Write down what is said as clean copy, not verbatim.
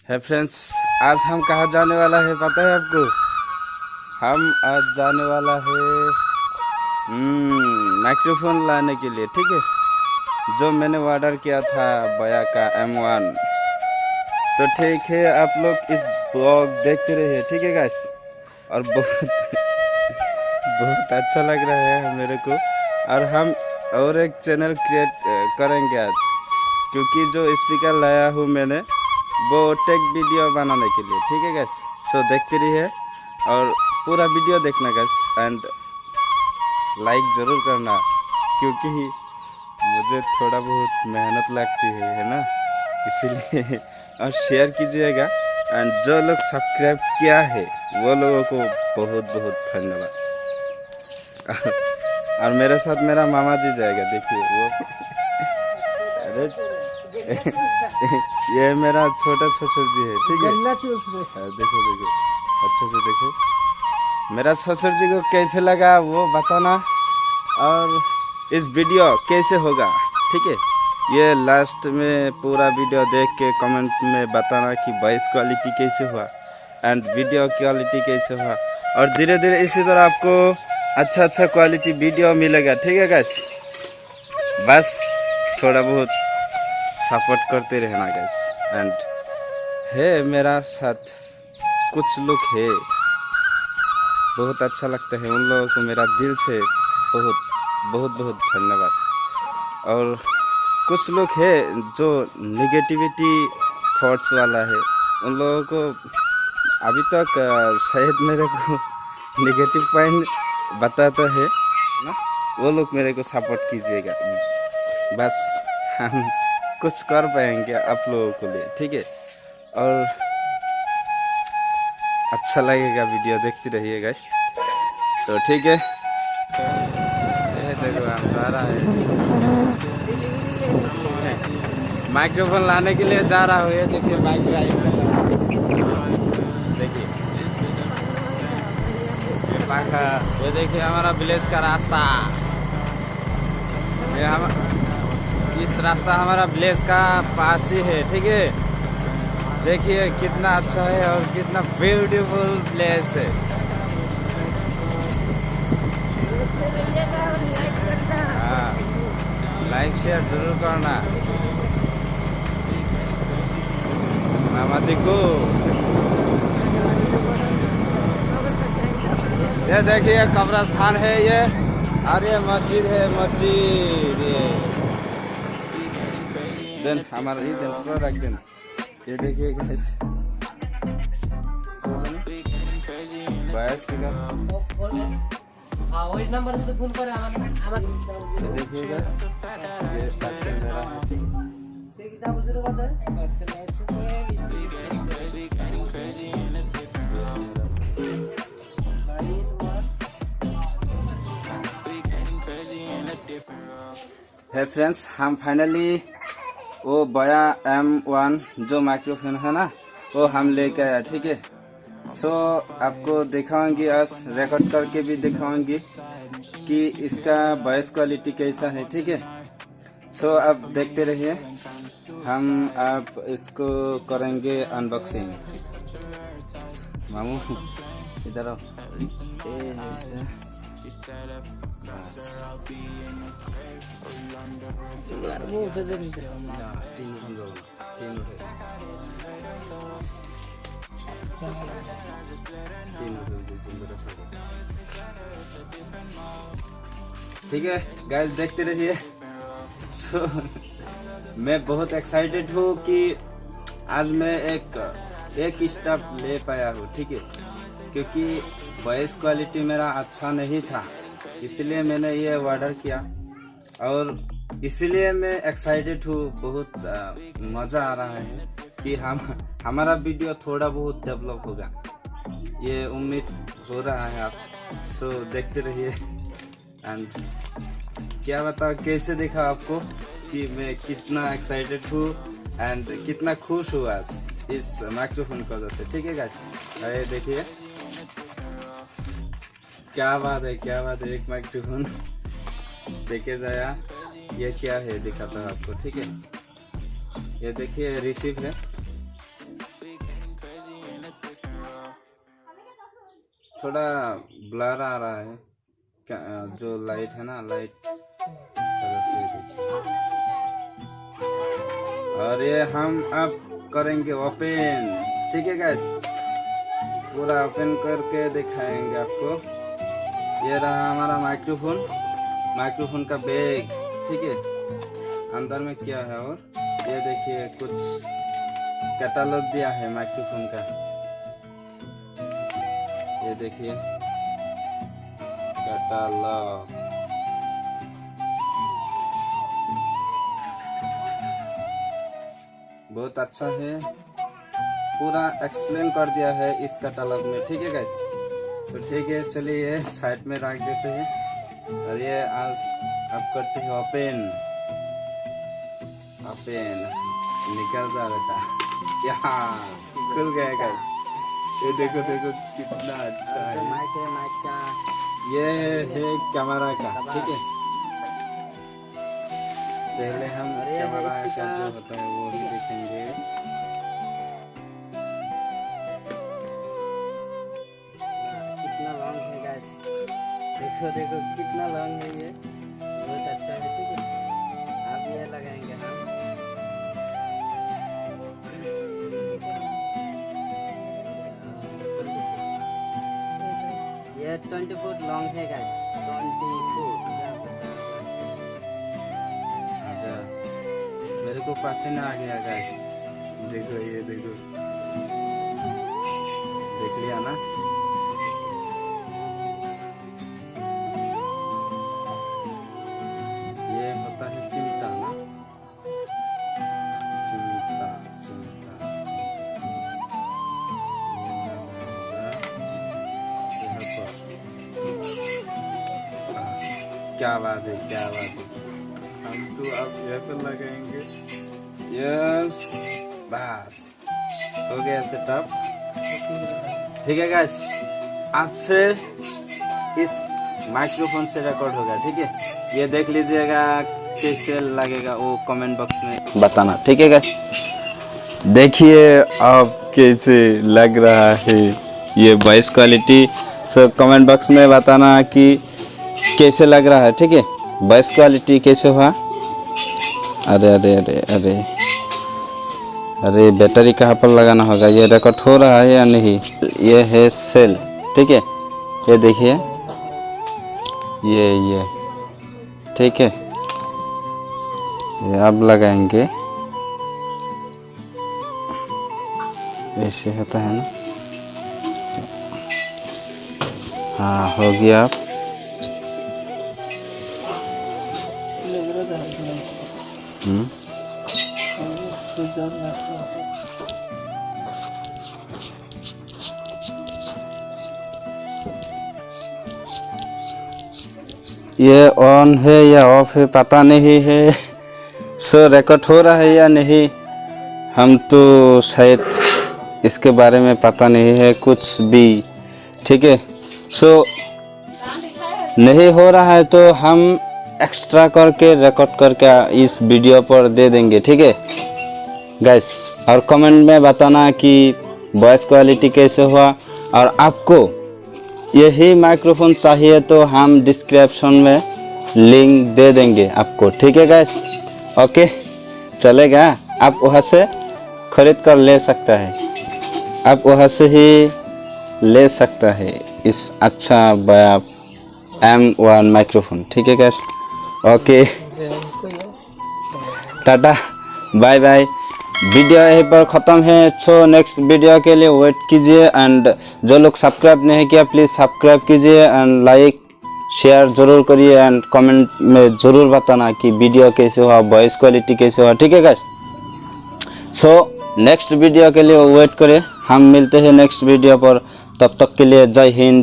है फ्रेंड्स, आज हम कहाँ जाने वाला है पता है आपको? हम आज जाने वाला है माइक्रोफोन लाने के लिए, ठीक है। जो मैंने ऑर्डर किया था बया का M1। तो ठीक है, आप लोग इस ब्लॉग देखते रहिए, ठीक है गाइस। और बहुत बहुत अच्छा लग रहा है मेरे को। और हम और एक चैनल क्रिएट करेंगे आज, क्योंकि जो स्पीकर लाया हूँ मैंने वो टेक वीडियो बनाने के लिए, ठीक है गैस। सो देखते रहिए और पूरा वीडियो देखना गैस, एंड लाइक ज़रूर करना, क्योंकि मुझे थोड़ा बहुत मेहनत लगती है ना, इसीलिए। और शेयर कीजिएगा, एंड जो लोग सब्सक्राइब किया है वो लोगों को बहुत बहुत धन्यवाद। और मेरे साथ मेरा मामा जी जाएगा, देखिए वो। अरे ये मेरा छोटा ससुर जी है, ठीक है। देखो देखो, अच्छे से देखो। मेरा ससुर जी को कैसे लगा वो बताना, और इस वीडियो कैसे होगा, ठीक है। ये लास्ट में पूरा वीडियो देख के कमेंट में बताना कि वॉइस क्वालिटी कैसे हुआ एंड वीडियो क्वालिटी कैसे हुआ। और धीरे धीरे इसी तरह आपको अच्छा अच्छा क्वालिटी वीडियो मिलेगा, ठीक है गाइस। बस थोड़ा बहुत सपोर्ट करते रहना गाइस। एंड है मेरा साथ कुछ लोग है, बहुत अच्छा लगता है उन लोगों को, मेरा दिल से बहुत बहुत बहुत धन्यवाद। और कुछ लोग है जो नेगेटिविटी थॉट्स वाला है, उन लोगों को अभी तक शायद मेरे को नेगेटिव पॉइंट बताता है ना, वो लोग मेरे को सपोर्ट कीजिएगा। बस हम कुछ कर पाएंगे आप लोगों को लिए, ठीक है। और अच्छा लगेगा, वीडियो देखते रहिए गाइस। सो ठीक है, देखो हम जा रहा है माइक्रोफोन लाने के लिए जा रहा हूँ। ये देखिए बाइक ड्राइव, देखिए ये देखिए हमारा विलेज का रास्ता। ये हम इस रास्ता हमारा विलेज का पास ही है, ठीक है। देखिए कितना अच्छा है और कितना ब्यूटीफुल प्लेस है। हाँ, लाइक शेयर जरूर करना मामा जी को। ये देखिए कब्रस्तान है ये, और ये मस्जिद है, मस्जिद ये देन हमारा ये देन पूरा रख देना। ये देखिए गाइस, ওই নাম্বারে যদি ফোন করে আমার ये देखिए गाइस, ये पार्सल मेरा है, ठीक है। সেটা বুঝতে পারবে পার্সেল আছে है फ्रेंड्स, हम फाइनली वो बया M1 जो माइक्रोफोन है ना, वो हम लेके आया, ठीक है। सो आपको दिखाऊंगी, आज रिकॉर्ड करके भी दिखाऊंगी कि इसका वॉइस क्वालिटी कैसा है, ठीक है। सो आप देखते रहिए, हम आप इसको करेंगे अनबॉक्सिंग। मामू इधर आओ। ठीक है गाइस, देखते रहिए। सो मैं बहुत एक्साइटेड हूँ कि आज मैं एक स्टेप ले पाया हूँ, ठीक है। क्योंकि वॉइस क्वालिटी मेरा अच्छा नहीं था, इसलिए मैंने ये ऑर्डर किया, और इसलिए मैं एक्साइटेड हूँ। बहुत मज़ा आ रहा है कि हमारा वीडियो थोड़ा बहुत डेवलप होगा, ये उम्मीद हो रहा है आप। सो देखते रहिए, एंड क्या बताओ कैसे देखा आपको कि मैं कितना एक्साइटेड हूँ एंड कितना खुश हूँ आज इस माइक्रोफोन की वजह से, ठीक है गाइस। अरे देखिए क्या बात है, क्या बात है। एक माइक्रोफोन देखे जाया, ये क्या है दिखाता हूँ आपको, ठीक है। ये देखिए रिसीव है, थोड़ा ब्लर आ रहा है जो लाइट है ना, लाइट तरह से देखिए। और ये हम अब करेंगे ओपन, ठीक है गाइस, पूरा ओपन करके दिखाएंगे आपको। ये रहा हमारा माइक्रोफोन का बैग, ठीक है। अंदर में क्या है, और ये देखिए कुछ कैटलॉग दिया है माइक्रोफोन का, ये देखिए कैटलॉग। बहुत अच्छा है, पूरा एक्सप्लेन कर दिया है इस कैटलॉग में, ठीक है गाइस। तो ठीक है, चलिए ये साइड में रख देते हैं और ये आज अब करते हैं ओपन। निकल जा बेटा, यहाँ खुल गया गाइस। ये देखो कितना अच्छा है। माइक का ये है कैमरा का, ठीक है। पहले हम कैमरा का जो होता है वो भी देखेंगे। कितना लॉन्ग है गाइस, देखो कितना लॉन्ग है ये, बहुत अच्छा है, ठीक है। अब ये लगाएंगे हम। ये 20 फुट लॉन्ग है गाइस, 20 फुट। अच्छा, मेरे को पसंद आ गया गाइस। देखो ये देखो, देख लिया ना। ये होता है चिमटा ना, चिमटा। क्या बात है, हम तो अब यहाँ पर लगाएंगे। यस, बस हो गया सेटअप, ठीक है गाइस। आपसे इस माइक्रोफोन से रिकॉर्ड होगा, ठीक है। ये देख लीजिएगा कैसे लगेगा, वो कमेंट बॉक्स में बताना, ठीक है गाइस। देखिए अब कैसे लग रहा है ये voice quality, so comment box में बताना कि कैसे लग रहा है, ठीक है। वॉइस क्वालिटी कैसे हुआ। अरे बैटरी कहाँ पर लगाना होगा, ये रिकॉर्ड हो रहा है या नहीं। ये है सेल, ठीक है। ये देखिए ये ठीक है। ये अब लगाएंगे, ऐसे होता है ना। हाँ, हो गया। अब ये ऑन है या ऑफ है पता नहीं है। सो रिकॉर्ड हो रहा है या नहीं, हम तो शायद इसके बारे में पता नहीं है कुछ भी, ठीक है। सो नहीं हो रहा है तो हम एक्स्ट्रा करके रिकॉर्ड करके इस वीडियो पर दे देंगे, ठीक है गाइस। और कमेंट में बताना कि वॉइस क्वालिटी कैसे हुआ। और आपको यही माइक्रोफोन चाहिए तो हम डिस्क्रिप्शन में लिंक दे देंगे आपको, ठीक है गाइस। ओके, चलेगा। आप वहाँ से खरीद कर ले सकता है, आप वहाँ से ही ले सकता है इस अच्छा बड़ा M1 माइक्रोफोन, ठीक है गाइस। ओके, टाटा, बाय बाय। वीडियो यहीं पर ख़त्म है। सो नेक्स्ट वीडियो के लिए वेट कीजिए। एंड जो लोग सब्सक्राइब नहीं किया प्लीज़ सब्सक्राइब कीजिए एंड लाइक शेयर ज़रूर करिए एंड कमेंट में ज़रूर बताना कि वीडियो कैसे हुआ, वॉइस क्वालिटी कैसे हुआ, ठीक है गाइस। सो नेक्स्ट वीडियो के लिए वेट करें, हम मिलते हैं नेक्स्ट वीडियो पर। तब तक के लिए जय हिंद।